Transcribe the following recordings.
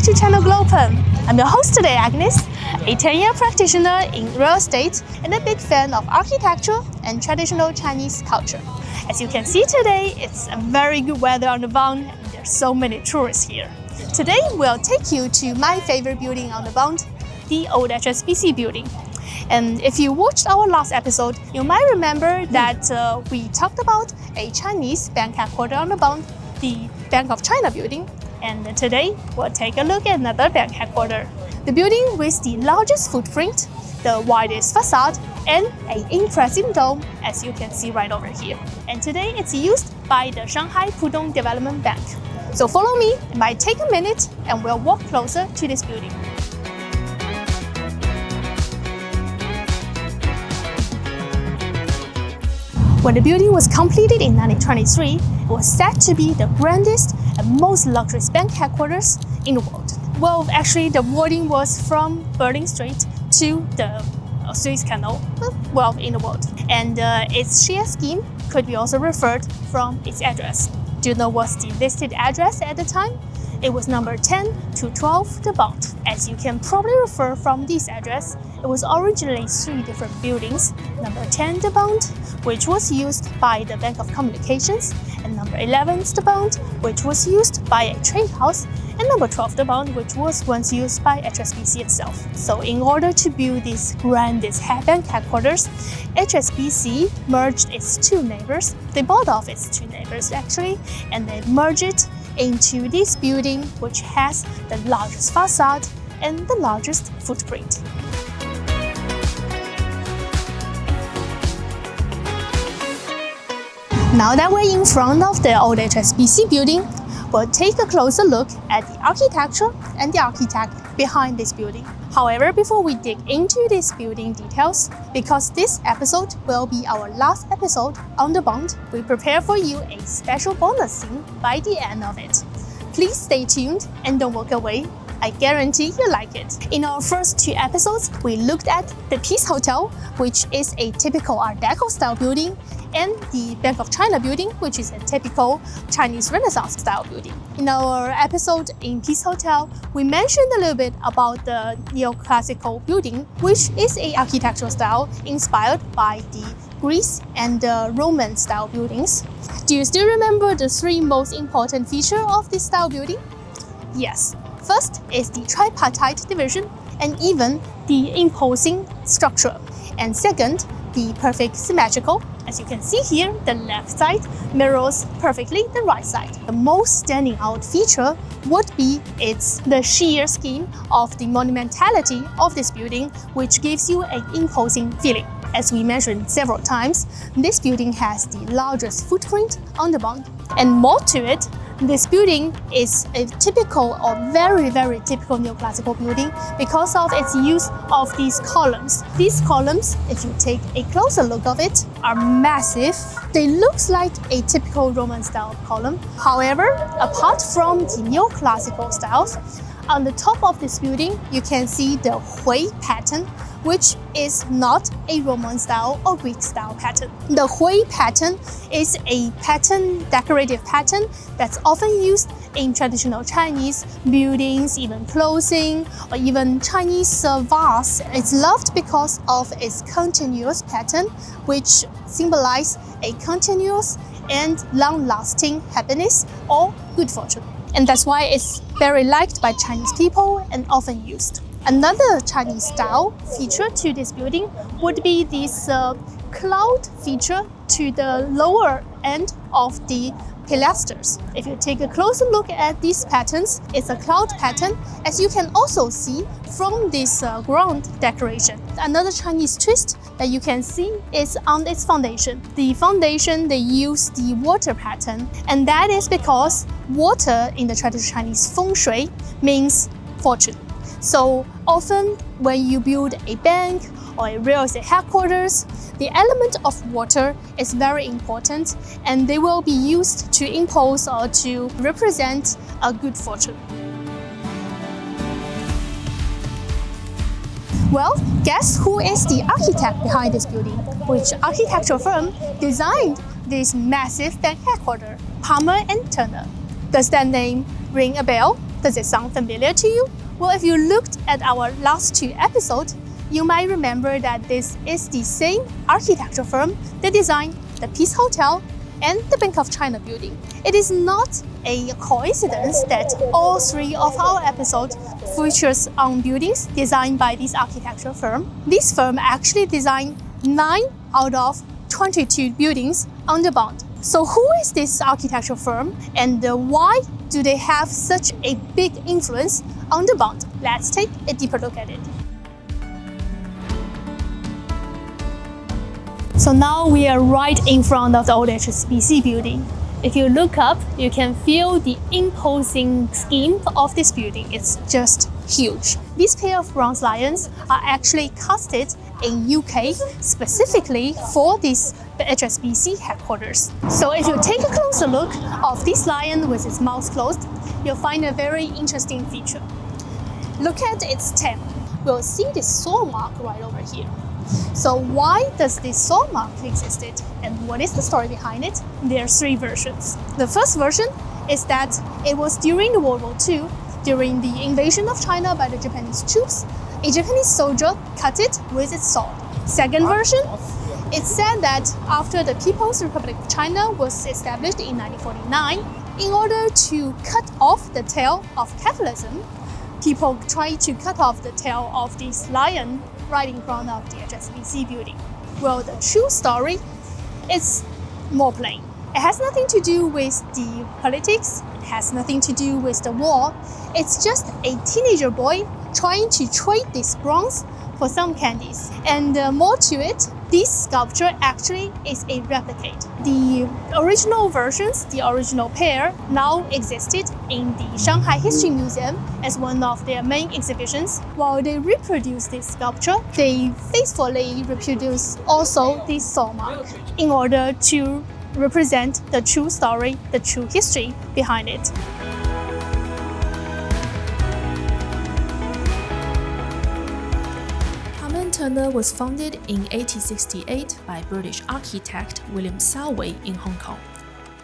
YouTube channel Glopen. I'm your host today, Agnes, a 10-year practitioner in real estate and a big fan of architecture and traditional Chinese culture. As you can see today, it's a very good weather on the Bund and there's so many tourists here. Today, we'll take you to my favorite building on the Bund, the old HSBC Building. And if you watched our last episode, you might remember that we talked about a Chinese bank headquarters on the Bund, the Bank of China building. And today, we'll take a look at another bank headquarters. The building with the largest footprint, the widest facade, and an impressive dome, as you can see right over here. And today, it's used by the Shanghai Pudong Development Bank. So follow me, it might take a minute, and we'll walk closer to this building. When the building was completed in 1923, it was said to be the grandest and most luxurious bank headquarters in the world. Well, actually, the wording was from Berlin Street to the Suez Canal, well, in the world. And its share scheme could be also referred from its address. Do you know what's the listed address at the time? It was number 10 to 12 the Bund. As you can probably refer from this address, it was originally 3 different buildings. Number 10 the Bund, which was used by the Bank of Communications, and number 11 the Bund, which was used by a trade house, and number 12 the Bund, which was once used by HSBC itself. So in order to build this grandest bank headquarters, HSBC merged its 2 neighbors. They bought off its 2 neighbors actually, and they merged it into this building, which has the largest facade and the largest footprint. Now that we're in front of the old HSBC building, we'll take a closer look at the architecture and the architect behind this building. However, before we dig into this building details, because this episode will be our last episode on the Bund, we prepare for you a special bonus scene by the end of it. Please stay tuned and don't walk away. I guarantee you like it. In our first 2 episodes, we looked at the Peace Hotel, which is a typical Art Deco style building, and the Bank of China building, which is a typical Chinese Renaissance style building. In our episode in Peace Hotel, we mentioned a little bit about the neoclassical building, which is an architectural style inspired by the Greece and the Roman style buildings. Do you still remember the 3 most important features of this style building? Yes. First is the tripartite division and even the imposing structure. And second, the perfect symmetrical. As you can see here, the left side mirrors perfectly the right side. The most standing out feature would be the sheer scheme of the monumentality of this building, which gives you an imposing feeling. As we mentioned several times, this building has the largest footprint on the Bund. And more to it, this building is a typical or very, very typical neoclassical building because of its use of these columns. These columns, if you take a closer look of it, are massive. They look like a typical Roman style column. However, apart from the neoclassical styles, on the top of this building, you can see the Hui pattern, which is not a Roman style or Greek style pattern. The Hui pattern is a decorative pattern that's often used in traditional Chinese buildings, even clothing, or even Chinese vase. It's loved because of its continuous pattern, which symbolizes a continuous and long-lasting happiness or good fortune. And that's why it's very liked by Chinese people and often used. Another Chinese style feature to this building would be this cloud feature to the lower end of the pilasters. If you take a closer look at these patterns, it's a cloud pattern, as you can also see from this ground decoration. Another Chinese twist that you can see is on its foundation. The foundation, they use the water pattern, and that is because water in the traditional Chinese feng shui means fortune. So often when you build a bank or a real estate headquarters, the element of water is very important and they will be used to impose or to represent a good fortune. Well, guess who is the architect behind this building? Which architectural firm designed this massive bank headquarters? Palmer and Turner. Does that name ring a bell? Does it sound familiar to you? Well, if you looked at our last 2 episodes, you might remember that this is the same architecture firm that designed the Peace Hotel and the Bank of China building. It is not a coincidence that all 3 of our episodes features on buildings designed by this architecture firm. This firm actually designed 9 out of 22 buildings on the Bund. So who is this architecture firm and why do they have such a big influence on the Bund? Let's take a deeper look at it. So now we are right in front of the old HSBC building. If you look up, you can feel the imposing scheme of this building. It's just huge. These pair of bronze lions are actually casted in UK specifically for this HSBC headquarters. So if you take a closer look of this lion with its mouth closed, you'll find a very interesting feature. Look at its tail. We'll see the saw mark right over here. So why does this saw mark exist and what is the story behind it? There are 3 versions. The first version is that it was during the World War II, during the invasion of China by the Japanese troops, a Japanese soldier cut it with its sword. Second version, it's said that after the People's Republic of China was established in 1949, in order to cut off the tail of capitalism, people tried to cut off the tail of this lion right in front of the HSBC building. Well, the true story is more plain. It has nothing to do with the politics, it has nothing to do with the war. It's just a teenager boy trying to trade this bronze for some candies. And more to it, this sculpture actually is a replicate. The original versions, the original pair, now existed in the Shanghai History Museum as one of their main exhibitions. While they reproduce this sculpture, they faithfully reproduce also this saw mark in order to represent the true story, the true history behind it. Turner was founded in 1868 by British architect William Salway in Hong Kong.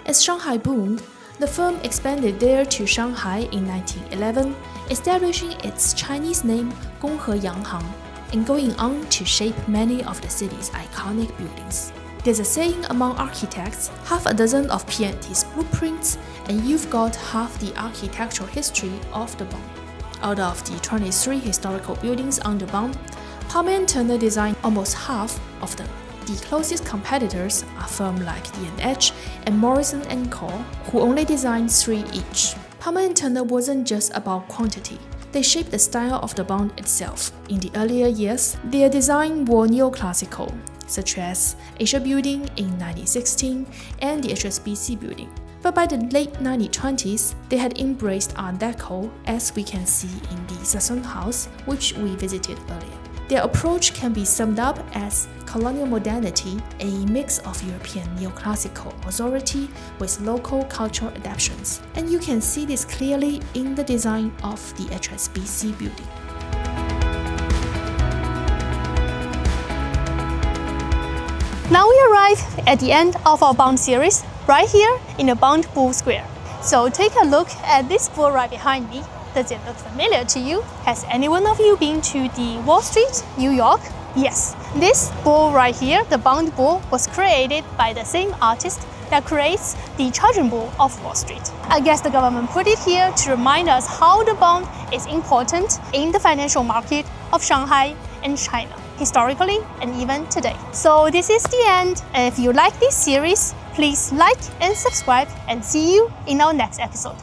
As Shanghai Bund, the firm expanded there to Shanghai in 1911, establishing its Chinese name Gonghe Yanghang and going on to shape many of the city's iconic buildings. There's a saying among architects, half a dozen of P&T's blueprints and you've got half the architectural history of the Bund. Out of the 23 historical buildings on the Bund, Palmer & Turner designed almost half of them. The closest competitors are firms like D&H and Morrison & Co., who only designed 3 each. Palmer & Turner wasn't just about quantity. They shaped the style of the Bund itself. In the earlier years, their design were neoclassical, such as Asia Building in 1916 and the HSBC Building. But by the late 1920s, they had embraced Art Deco, as we can see in the Sassoon House, which we visited earlier. Their approach can be summed up as colonial modernity, a mix of European neoclassical authority with local cultural adaptations. And you can see this clearly in the design of the HSBC building. Now we arrive at the end of our Bund series, right here in the Bund Bull Square. So take a look at this bull right behind me. Does it look familiar to you? Has any one of you been to the Wall Street, New York? Yes, this bull right here, the Bund bull, was created by the same artist that creates the charging bull of Wall Street. I guess the government put it here to remind us how the Bund is important in the financial market of Shanghai and China, historically and even today. So this is the end. If you like this series, please like and subscribe and see you in our next episode.